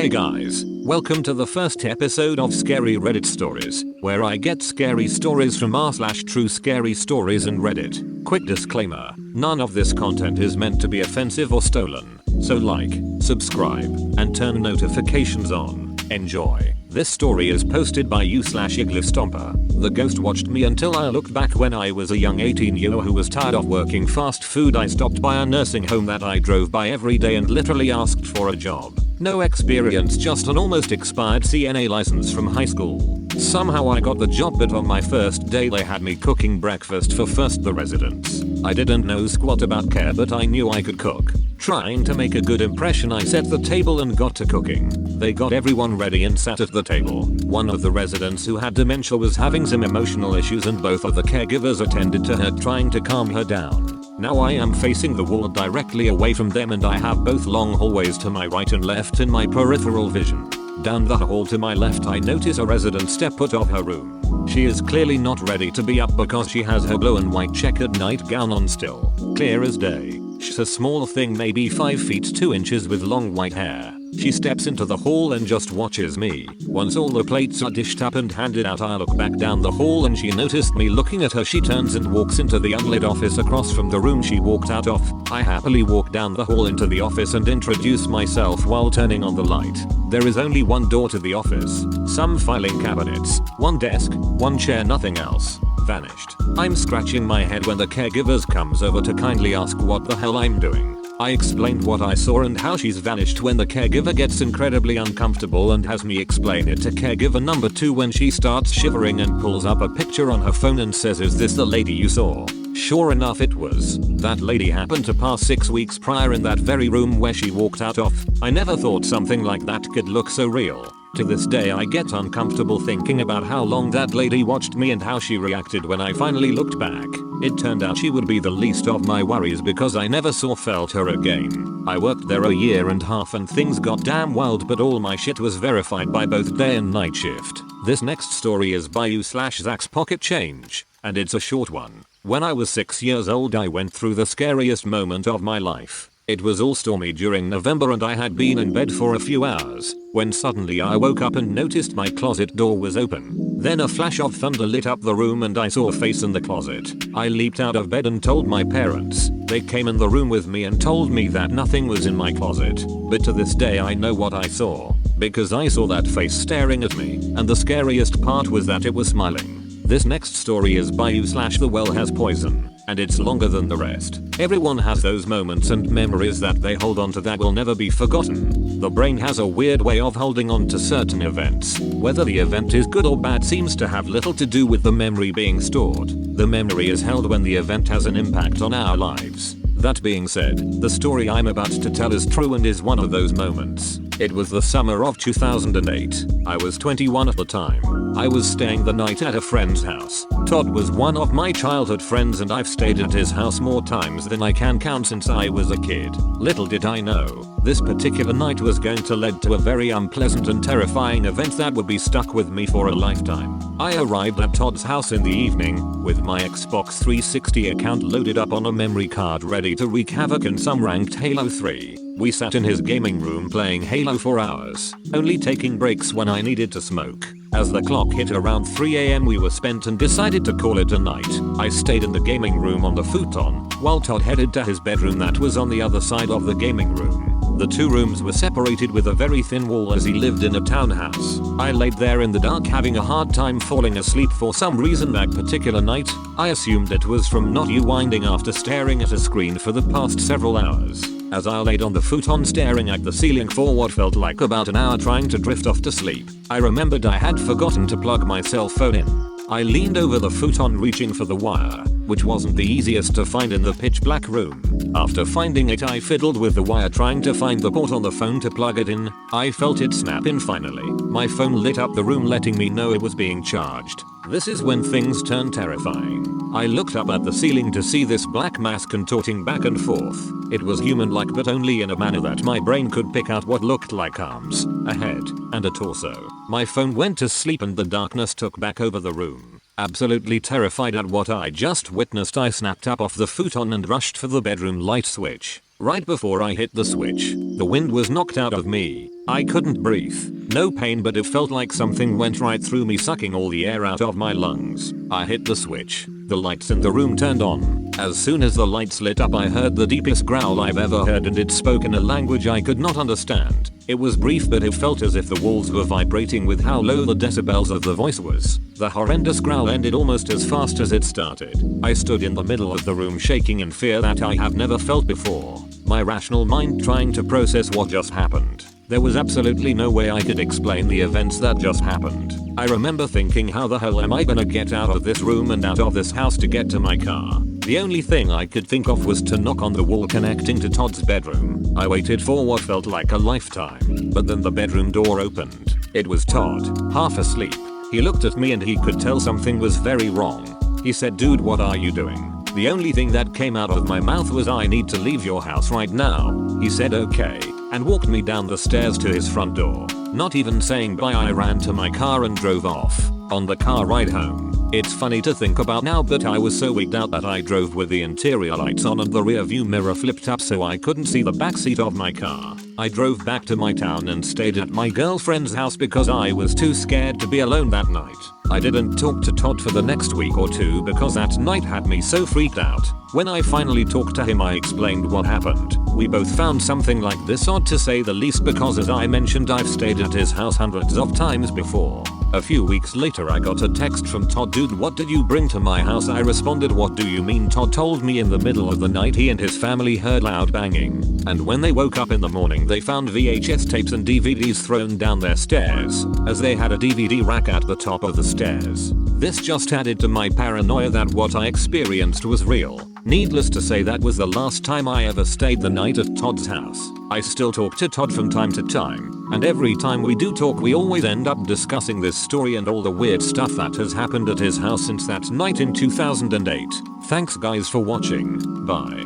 Hey guys, welcome to the first episode of Scary Reddit Stories, where I get scary stories from r/true scary stories and Reddit. Quick disclaimer, none of this content is meant to be offensive or stolen, so like, subscribe, and turn notifications on. Enjoy. This story is posted by u/Iglistomper. The ghost watched me until I looked back when I was a young 18-year-old who was tired of working fast food. I stopped by a nursing home that I drove by every day and literally asked for a job. No experience, just an almost expired CNA license from high school. Somehow I got the job, but on my first day they had me cooking breakfast for first the residents. I didn't know squat about care, but I knew I could cook. Trying to make a good impression, I set the table and got to cooking. They got everyone ready and sat at the table. One of the residents who had dementia was having some emotional issues and both of the caregivers attended to her, trying to calm her down. Now I am facing the wall directly away from them and I have both long hallways to my right and left in my peripheral vision. Down the hall to my left I notice a resident step out of her room. She is clearly not ready to be up because she has her blue and white checkered nightgown on still. Clear as day. She's a small thing, maybe 5 feet 2 inches with long white hair. She steps into the hall and just watches me. Once all the plates are dished up and handed out, I look back down the hall and she noticed me looking at her. She turns and walks into the unlit office across from the room she walked out of. I happily walk down the hall into the office and introduce myself while turning on the light. There is only one door to the office, some filing cabinets, one desk, one chair, nothing else. Vanished. I'm scratching my head when the caregivers comes over to kindly ask what the hell I'm doing. I explained what I saw and how she's vanished when the caregiver gets incredibly uncomfortable and has me explain it to caregiver number 2 when she starts shivering and pulls up a picture on her phone and says, "Is this the lady you saw?" Sure enough it was. That lady happened to pass 6 weeks prior in that very room where she walked out of. I never thought something like that could look so real. To this day I get uncomfortable thinking about how long that lady watched me and how she reacted when I finally looked back. It turned out she would be the least of my worries because I never felt her again. I worked there a year and a half and things got damn wild, but all my shit was verified by both day and night shift. This next story is by u/Zach's Pocket Change, and it's a short one. When I was 6 years old I went through the scariest moment of my life. It was all stormy during November and I had been in bed for a few hours when suddenly I woke up and noticed my closet door was open. Then a flash of thunder lit up the room and I saw a face in the closet. I leaped out of bed and told my parents. They came in the room with me and told me that nothing was in my closet. But to this day I know what I saw, because I saw that face staring at me, and the scariest part was that it was smiling. This next story is by u/The Well Has Poison, and it's longer than the rest. Everyone has those moments and memories that they hold on to that will never be forgotten. The brain has a weird way of holding on to certain events. Whether the event is good or bad seems to have little to do with the memory being stored. The memory is held when the event has an impact on our lives. That being said, the story I'm about to tell is true and is one of those moments. It was the summer of 2008. I was 21 at the time. I was staying the night at a friend's house. Todd was one of my childhood friends and I've stayed at his house more times than I can count since I was a kid. Little did I know, this particular night was going to lead to a very unpleasant and terrifying event that would be stuck with me for a lifetime. I arrived at Todd's house in the evening, with my Xbox 360 account loaded up on a memory card ready to wreak havoc in some ranked Halo 3. We sat in his gaming room playing Halo for hours, only taking breaks when I needed to smoke. As the clock hit around 3 AM we were spent and decided to call it a night. I stayed in the gaming room on the futon, while Todd headed to his bedroom that was on the other side of the gaming room. The two rooms were separated with a very thin wall as he lived in a townhouse. I laid there in the dark having a hard time falling asleep for some reason that particular night. I assumed it was from not unwinding after staring at a screen for the past several hours. As I laid on the futon staring at the ceiling for what felt like about an hour trying to drift off to sleep, I remembered I had forgotten to plug my cell phone in. I leaned over the futon reaching for the wire, which wasn't the easiest to find in the pitch black room. After finding it I fiddled with the wire trying to find the port on the phone to plug it in. I felt it snap in finally. My phone lit up the room letting me know it was being charged. This is when things turn terrifying. I looked up at the ceiling to see this black mass contorting back and forth. It was human-like but only in a manner that my brain could pick out what looked like arms, a head, and a torso. My phone went to sleep and the darkness took back over the room. Absolutely terrified at what I just witnessed, I snapped up off the futon and rushed for the bedroom light switch. Right before I hit the switch, the wind was knocked out of me. I couldn't breathe. No pain, but it felt like something went right through me, sucking all the air out of my lungs. I hit the switch. The lights in the room turned on. As soon as the lights lit up, I heard the deepest growl I've ever heard, and it spoke in a language I could not understand. It was brief, but it felt as if the walls were vibrating with how low the decibels of the voice was. The horrendous growl ended almost as fast as it started. I stood in the middle of the room, shaking in fear that I have never felt before. My rational mind trying to process what just happened. There was absolutely no way I could explain the events that just happened. I remember thinking, how the hell am I gonna get out of this room and out of this house to get to my car? The only thing I could think of was to knock on the wall connecting to Todd's bedroom. I waited for what felt like a lifetime, but then the bedroom door opened. It was Todd, half asleep. He looked at me and he could tell something was very wrong. He said, "Dude, what are you doing?" The only thing that came out of my mouth was, "I need to leave your house right now." He said okay, and walked me down the stairs to his front door. Not even saying bye, I ran to my car and drove off. On the car ride home, it's funny to think about now, but I was so wigged out that I drove with the interior lights on and the rear view mirror flipped up so I couldn't see the backseat of my car. I drove back to my town and stayed at my girlfriend's house because I was too scared to be alone that night. I didn't talk to Todd for the next week or two because that night had me so freaked out. When I finally talked to him, I explained what happened. We both found something like this odd, to say the least, because as I mentioned, I've stayed at his house hundreds of times before. A few weeks later, I got a text from Todd, "Dude, what did you bring to my house?" I responded, "What do you mean?" Todd told me in the middle of the night he and his family heard loud banging, and when they woke up in the morning they found VHS tapes and DVDs thrown down their stairs, as they had a DVD rack at the top of the stairs. This just added to my paranoia that what I experienced was real. Needless to say, that was the last time I ever stayed the night at Todd's house. I still talk to Todd from time to time, and every time we do talk we always end up discussing this story and all the weird stuff that has happened at his house since that night in 2008. Thanks guys for watching. Bye.